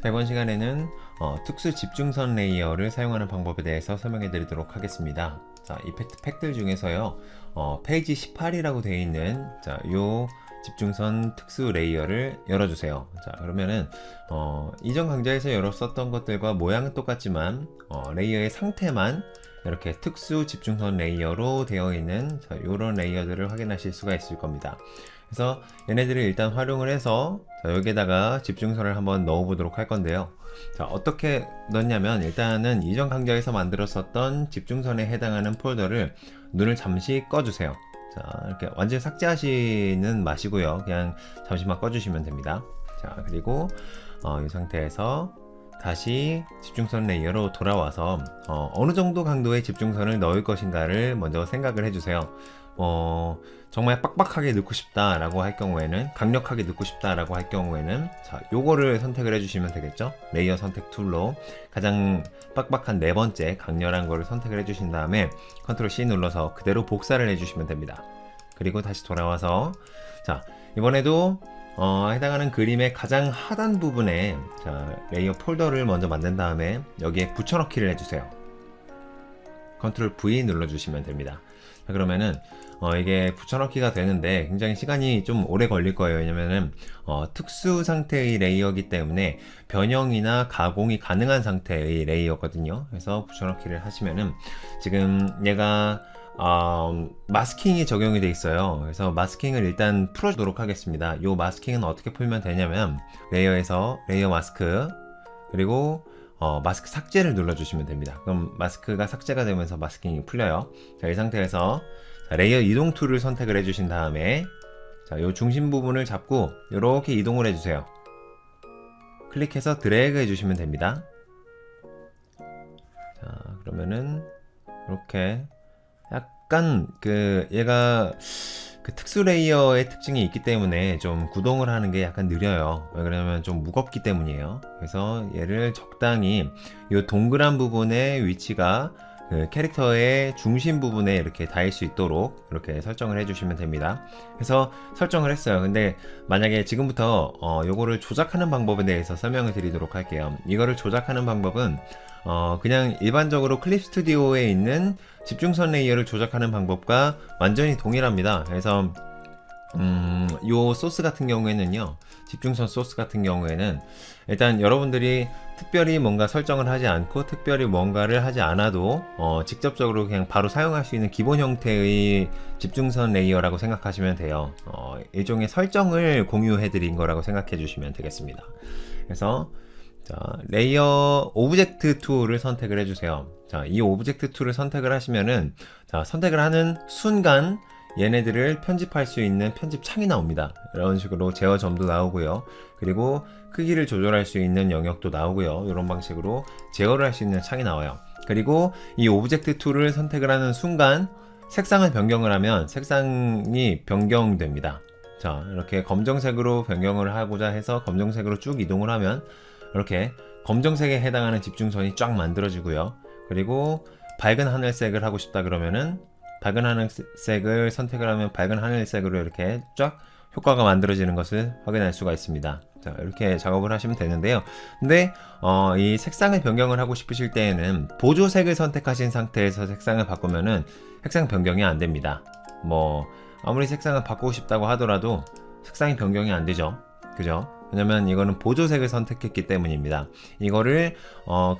자, 이번 시간에는 특수 집중선 레이어를 사용하는 방법에 대해서 설명해 드리도록 하겠습니다. 자, 이펙트 팩들 중에서요, 페이지 18이라고 되어 있는 요 집중선 특수 레이어를 열어주세요. 자, 그러면은 이전 강좌에서 열었었던 것들과 모양은 똑같지만 레이어의 상태만 이렇게 특수 집중선 레이어로 되어 있는 이런 레이어들을 확인하실 수가 있을 겁니다. 그래서 얘네들을 일단 활용을 해서 여기에다가 집중선을 한번 넣어 보도록 할 건데요. 자, 어떻게 넣냐면 일단은 이전 강좌에서 만들었었던 집중선에 해당하는 폴더를 눈을 잠시 꺼주세요. 자, 이렇게 완전히 삭제하시는 마시고요. 그냥 잠시만 꺼주시면 됩니다. 자, 그리고 이 상태에서 다시 집중선 레이어로 돌아와서 어느 정도 강도의 집중선을 넣을 것인가를 먼저 생각을 해주세요. 정말 빡빡하게 넣고 싶다라고 할 경우에는, 강력하게 넣고 싶다라고 할 경우에는, 자, 요거를 선택을 해주시면 되겠죠. 레이어 선택 툴로 가장 빡빡한 네 번째 강렬한 거를 선택을 해주신 다음에 컨트롤 C 눌러서 그대로 복사를 해주시면 됩니다. 그리고 다시 돌아와서, 자, 이번에도 해당하는 그림의 가장 하단 부분에 레이어 폴더를 먼저 만든 다음에 여기에 붙여넣기를 해주세요. 컨트롤 V 눌러주시면 됩니다. 자, 그러면은 이게 붙여넣기가 되는데 굉장히 시간이 좀 오래 걸릴 거예요. 왜냐면은 특수 상태의 레이어이기 때문에 변형이나 가공이 가능한 상태의 레이어거든요. 그래서 붙여넣기를 하시면은 지금 얘가 마스킹이 적용이 되어 있어요. 그래서 마스킹을 일단 풀어주도록 하겠습니다. 이 마스킹은 어떻게 풀면 되냐면 레이어에서 레이어 마스크, 그리고 마스크 삭제를 눌러주시면 됩니다. 그럼 마스크가 삭제가 되면서 마스킹이 풀려요. 자, 이 상태에서 레이어 이동 툴을 선택을 해주신 다음에 이 중심 부분을 잡고 이렇게 이동을 해주세요. 클릭해서 드래그 해주시면 됩니다. 자, 그러면은 이렇게 약간 얘가 특수 레이어의 특징이 있기 때문에 좀 구동을 하는 게 약간 느려요. 왜 그러냐면 좀 무겁기 때문이에요. 그래서 얘를 적당히 이 동그란 부분의 위치가 캐릭터의 중심 부분에 이렇게 닿을 수 있도록 이렇게 설정을 해주시면 됩니다. 그래서 설정을 했어요. 근데 만약에 지금부터 요거를 조작하는 방법에 대해서 설명을 드리도록 할게요. 이거를 조작하는 방법은 그냥 일반적으로 클립 스튜디오에 있는 집중선 레이어를 조작하는 방법과 완전히 동일합니다. 그래서 요 소스 같은 경우에는요, 집중선 소스 같은 경우에는 일단 여러분들이 특별히 뭔가 설정을 하지 않고 특별히 뭔가를 하지 않아도 직접적으로 그냥 바로 사용할 수 있는 기본 형태의 집중선 레이어라고 생각하시면 돼요. 일종의 설정을 공유해 드린 거라고 생각해 주시면 되겠습니다. 그래서 자, 레이어 오브젝트 툴을 선택을 해주세요. 자, 이 오브젝트 툴을 선택을 하시면은, 자, 선택을 하는 순간 얘네들을 편집할 수 있는 편집 창이 나옵니다. 이런 식으로 제어 점도 나오고요. 그리고 크기를 조절할 수 있는 영역도 나오고요. 이런 방식으로 제어를 할 수 있는 창이 나와요. 그리고 이 오브젝트 툴을 선택을 하는 순간 색상을 변경을 하면 색상이 변경됩니다. 자, 이렇게 검정색으로 변경을 하고자 해서 검정색으로 쭉 이동을 하면 이렇게 검정색에 해당하는 집중선이 쫙 만들어지고요. 그리고 밝은 하늘색을 하고 싶다 그러면은 밝은 하늘색을 선택을 하면 밝은 하늘색으로 이렇게 쫙 효과가 만들어지는 것을 확인할 수가 있습니다. 자, 이렇게 작업을 하시면 되는데요. 근데 이 색상을 변경을 하고 싶으실 때에는 보조색을 선택하신 상태에서 색상을 바꾸면은 색상 변경이 안 됩니다. 아무리 색상을 바꾸고 싶다고 하더라도 색상이 변경이 안 되죠. 그죠? 왜냐면 이거는 보조색을 선택했기 때문입니다. 이거를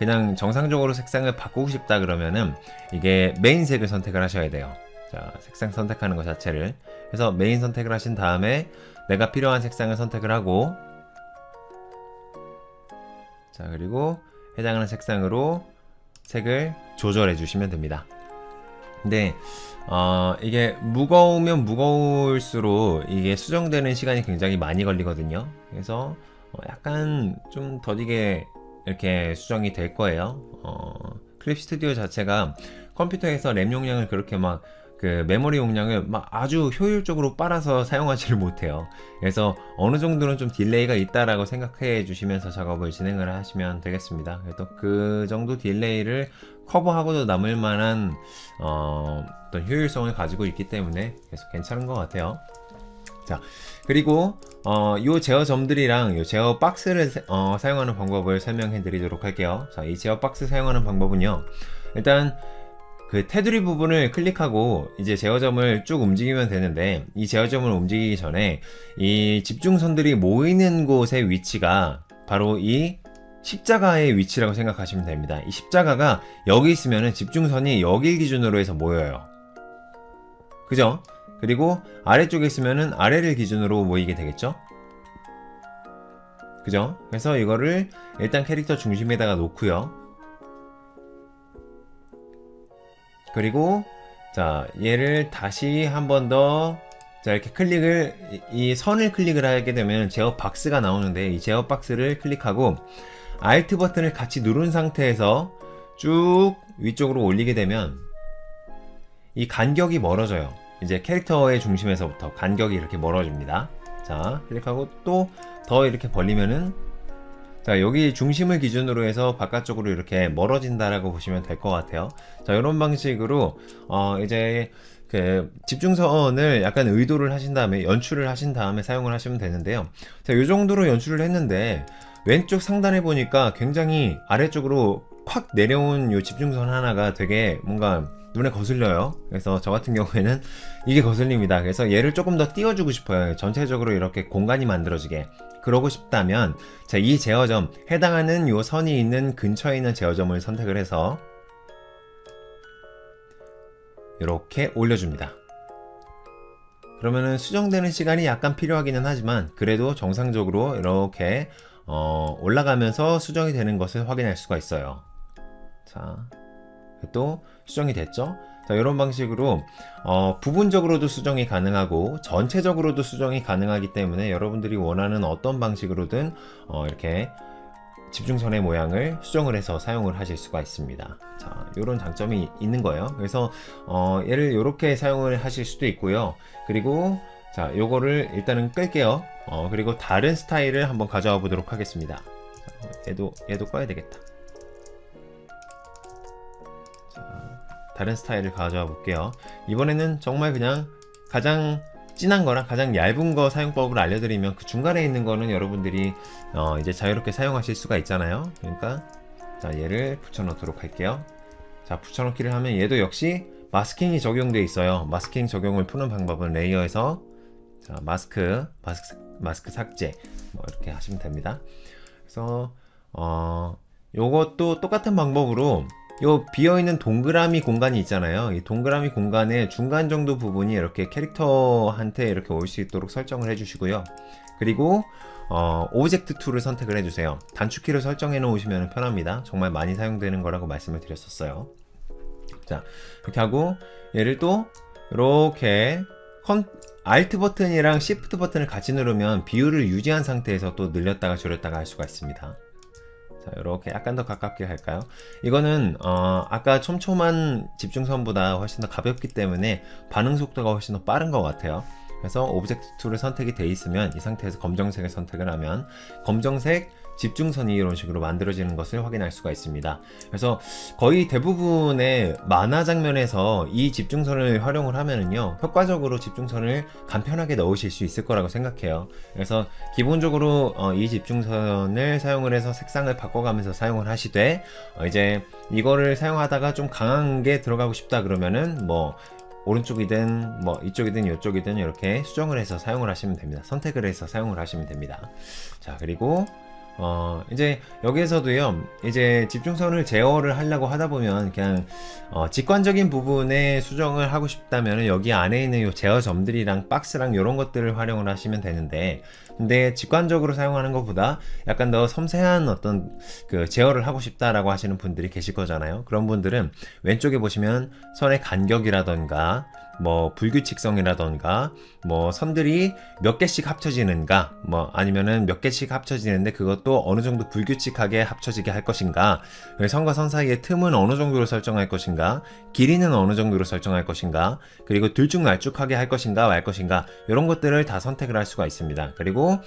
그냥 정상적으로 색상을 바꾸고 싶다 그러면은 이게 메인색을 선택을 하셔야 돼요. 자, 색상 선택하는 것 자체를. 그래서 메인 선택을 하신 다음에 내가 필요한 색상을 선택을 하고, 자, 그리고 해당하는 색상으로 색을 조절해 주시면 됩니다. 근데 이게 무거우면 무거울수록 이게 수정되는 시간이 굉장히 많이 걸리거든요. 그래서 약간 좀 더디게 이렇게 수정이 될 거예요. 클립 스튜디오 자체가 컴퓨터에서 램 용량을 그렇게 메모리 용량을 아주 효율적으로 빨아서 사용하지를 못해요. 그래서 어느 정도는 좀 딜레이가 있다라고 생각해 주시면서 작업을 진행을 하시면 되겠습니다. 또 그 정도 딜레이를 커버하고도 남을 만한 어떤 효율성을 가지고 있기 때문에 계속 괜찮은 것 같아요. 자, 그리고 요 제어점들이랑 요 제어 박스를 사용하는 방법을 설명해 드리도록 할게요. 자, 이 제어 박스 사용하는 방법은요. 일단 그 테두리 부분을 클릭하고 이제 제어점을 쭉 움직이면 되는데, 이 제어점을 움직이기 전에 이 집중선들이 모이는 곳의 위치가 바로 이 십자가의 위치라고 생각하시면 됩니다. 이 십자가가 여기 있으면은 집중선이 여길 기준으로 해서 모여요. 그죠? 그리고 아래쪽에 있으면은 아래를 기준으로 모이게 되겠죠? 그죠? 그래서 이거를 일단 캐릭터 중심에다가 놓고요. 그리고 자, 얘를 다시 한 번 더, 자, 이렇게 이 선을 클릭을 하게 되면 제어 박스가 나오는데, 이 제어 박스를 클릭하고 Alt 버튼을 같이 누른 상태에서 쭉 위쪽으로 올리게 되면 이 간격이 멀어져요. 이제 캐릭터의 중심에서부터 간격이 이렇게 멀어집니다. 자, 클릭하고 또 더 이렇게 벌리면은, 자, 여기 중심을 기준으로 해서 바깥쪽으로 이렇게 멀어진다라고 보시면 될 것 같아요. 자, 이런 방식으로 이제 그 집중선을 약간 의도를 하신 다음에, 연출을 하신 다음에 사용을 하시면 되는데요. 자, 이 정도로 연출을 했는데 왼쪽 상단에 보니까 굉장히 아래쪽으로 콱 내려온 이 집중선 하나가 되게 뭔가 눈에 거슬려요. 그래서 저 같은 경우에는 이게 거슬립니다. 그래서 얘를 조금 더 띄워주고 싶어요. 전체적으로 이렇게 공간이 만들어지게. 그러고 싶다면, 자, 이 제어점, 해당하는 요 선이 있는 근처에 있는 제어점을 선택을 해서 이렇게 올려줍니다. 그러면은 수정되는 시간이 약간 필요하기는 하지만 그래도 정상적으로 이렇게 올라가면서 수정이 되는 것을 확인할 수가 있어요. 자, 또 수정이 됐죠? 자, 이런 방식으로 부분적으로도 수정이 가능하고 전체적으로도 수정이 가능하기 때문에 여러분들이 원하는 어떤 방식으로든 이렇게 집중선의 모양을 수정을 해서 사용을 하실 수가 있습니다. 자, 이런 장점이 있는 거예요. 그래서 얘를 이렇게 사용을 하실 수도 있고요. 그리고 자, 요거를 일단은 끌게요. 그리고 다른 스타일을 한번 가져와 보도록 하겠습니다. 자, 얘도 꺼야 되겠다. 다른 스타일을 가져와 볼게요. 이번에는 정말 그냥 가장 진한 거랑 가장 얇은 거 사용법을 알려드리면 그 중간에 있는 거는 여러분들이 이제 자유롭게 사용하실 수가 있잖아요. 그러니까 자, 얘를 붙여놓도록 할게요. 자, 붙여놓기를 하면 얘도 역시 마스킹이 적용되어 있어요. 마스킹 적용을 푸는 방법은 레이어에서 자, 마스크 삭제 뭐 이렇게 하시면 됩니다. 그래서 요것도 똑같은 방법으로 요 비어있는 동그라미 공간이 있잖아요. 이 동그라미 공간의 중간 정도 부분이 이렇게 캐릭터한테 이렇게 올 수 있도록 설정을 해주시고요. 그리고 오브젝트 툴을 선택을 해주세요. 단축키를 설정해 놓으시면 편합니다. 정말 많이 사용되는 거라고 말씀을 드렸었어요. 자, 이렇게 하고 얘를 또 이렇게 Alt 버튼이랑 Shift 버튼을 같이 누르면 비율을 유지한 상태에서 또 늘렸다가 줄였다가 할 수가 있습니다. 자, 이렇게 약간 더 가깝게 할까요? 이거는 아까 촘촘한 집중선보다 훨씬 더 가볍기 때문에 반응 속도가 훨씬 더 빠른 것 같아요. 그래서 오브젝트 툴을 선택이 돼 있으면 이 상태에서 검정색을 선택을 하면 검정색 집중선이 이런 식으로 만들어지는 것을 확인할 수가 있습니다. 그래서 거의 대부분의 만화 장면에서 이 집중선을 활용을 하면은요, 효과적으로 집중선을 간편하게 넣으실 수 있을 거라고 생각해요. 그래서 기본적으로 이 집중선을 사용을 해서 색상을 바꿔가면서 사용을 하시되, 이제 이거를 사용하다가 좀 강한 게 들어가고 싶다 그러면은 뭐 오른쪽이든 뭐 이쪽이든 이쪽이든 이렇게 수정을 해서 사용을 하시면 됩니다. 선택을 해서 사용을 하시면 됩니다. 자, 그리고 이제 여기에서도요, 이제 집중선을 제어를 하려고 하다 보면 그냥 직관적인 부분에 수정을 하고 싶다면 여기 안에 있는 요 제어점들이랑 박스랑 이런 것들을 활용을 하시면 되는데, 근데 직관적으로 사용하는 것보다 약간 더 섬세한 어떤 그 제어를 하고 싶다라고 하시는 분들이 계실 거잖아요. 그런 분들은 왼쪽에 보시면 선의 간격이라던가 뭐 불규칙성이라던가 뭐 선들이 몇 개씩 합쳐지는가, 뭐 아니면은 몇 개씩 합쳐지는데 그것도 어느 정도 불규칙하게 합쳐지게 할 것인가, 선과 선 사이의 틈은 어느 정도로 설정할 것인가, 길이는 어느 정도로 설정할 것인가, 그리고 들쭉날쭉하게 할 것인가 말 것인가, 이런 것들을 다 선택을 할 수가 있습니다. 그리고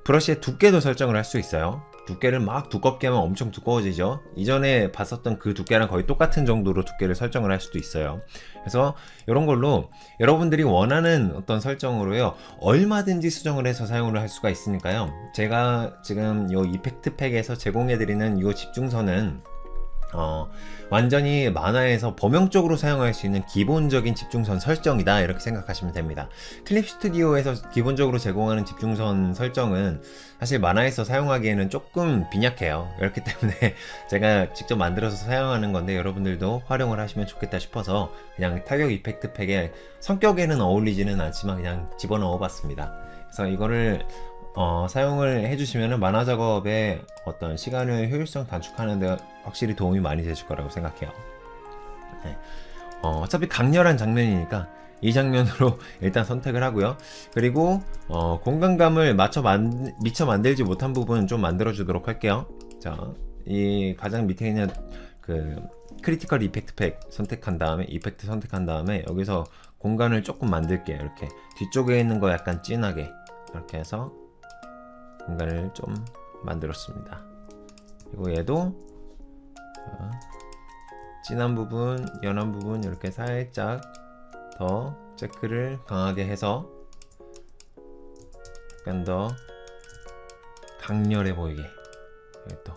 브러쉬의 두께도 설정을 할 수 있어요. 두께를 막 두껍게 하면 엄청 두꺼워지죠. 이전에 봤었던 그 두께랑 거의 똑같은 정도로 두께를 설정을 할 수도 있어요. 그래서 이런 걸로 여러분들이 원하는 어떤 설정으로요, 얼마든지 수정을 해서 사용을 할 수가 있으니까요. 제가 지금 이 이펙트 팩에서 제공해드리는 이 집중선은 완전히 만화에서 범용적으로 사용할 수 있는 기본적인 집중선 설정이다, 이렇게 생각하시면 됩니다. 클립 스튜디오에서 기본적으로 제공하는 집중선 설정은 사실 만화에서 사용하기에는 조금 빈약해요. 그렇기 때문에 제가 직접 만들어서 사용하는 건데 여러분들도 활용을 하시면 좋겠다 싶어서 그냥 타격 이펙트 팩에 성격에는 어울리지는 않지만 그냥 집어넣어 봤습니다. 그래서 이거를 사용을 해주시면 만화 작업에 어떤 시간을 효율성 단축하는데 확실히 도움이 많이 되실 거라고 생각해요. 네. 어차피 강렬한 장면이니까 이 장면으로 일단 선택을 하고요. 그리고 공간감을 미처 만들지 못한 부분 좀 만들어 주도록 할게요. 자, 이 가장 밑에 있는 그 크리티컬 이펙트 팩 선택한 다음에 이펙트 선택한 다음에 여기서 공간을 조금 만들게요. 이렇게 뒤쪽에 있는 거 약간 진하게 이렇게 해서 공간을 좀 만들었습니다. 그리고 얘도 진한 부분, 연한 부분 이렇게 살짝 더 체크를 강하게 해서 약간 더 강렬해 보이게, 또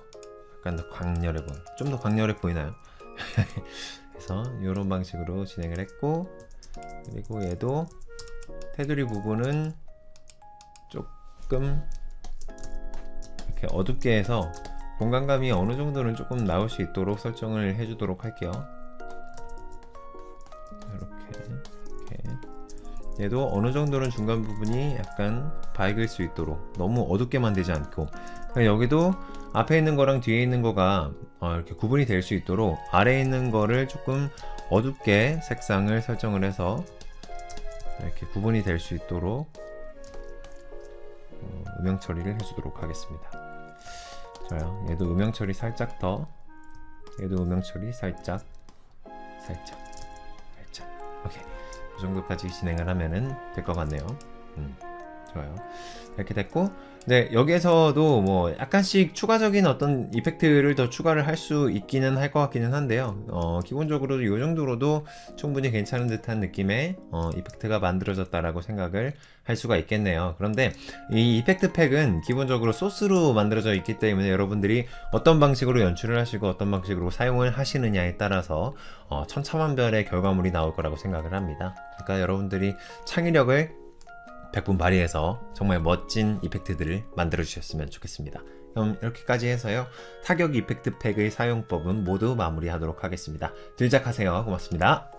약간 더 강렬해 보여, 좀 더 강렬해 보이나요? 그래서 이런 방식으로 진행을 했고, 그리고 얘도 테두리 부분은 조금 이렇게 어둡게 해서 공간감이 어느 정도는 조금 나올 수 있도록 설정을 해주도록 할게요. 이렇게 얘도 어느 정도는 중간 부분이 약간 밝을 수 있도록, 너무 어둡게 만들지 않고, 여기도 앞에 있는 거랑 뒤에 있는 거가 이렇게 구분이 될 수 있도록 아래에 있는 거를 조금 어둡게 색상을 설정을 해서 이렇게 구분이 될 수 있도록 음영 처리를 해주도록 하겠습니다. 좋아요. 얘도 음영 처리 살짝 더, 얘도 음영 처리 살짝. 오케이. 이 정도까지 진행을 하면은 될 것 같네요. 좋아요. 이렇게 됐고, 네, 여기에서도 뭐 약간씩 추가적인 어떤 이펙트를 더 추가를 할 수 있기는 할 것 같기는 한데요. 기본적으로 이 정도로도 충분히 괜찮은 듯한 느낌의 이펙트가 만들어졌다라고 생각을 할 수가 있겠네요. 그런데 이 이펙트 팩은 기본적으로 소스로 만들어져 있기 때문에 여러분들이 어떤 방식으로 연출을 하시고 어떤 방식으로 사용을 하시느냐에 따라서 천차만별의 결과물이 나올 거라고 생각을 합니다. 그러니까 여러분들이 창의력을 100분 발휘해서 정말 멋진 이펙트들을 만들어 주셨으면 좋겠습니다. 그럼 이렇게까지 해서요, 타격 이펙트 팩의 사용법은 모두 마무리하도록 하겠습니다. 들작하세요. 고맙습니다.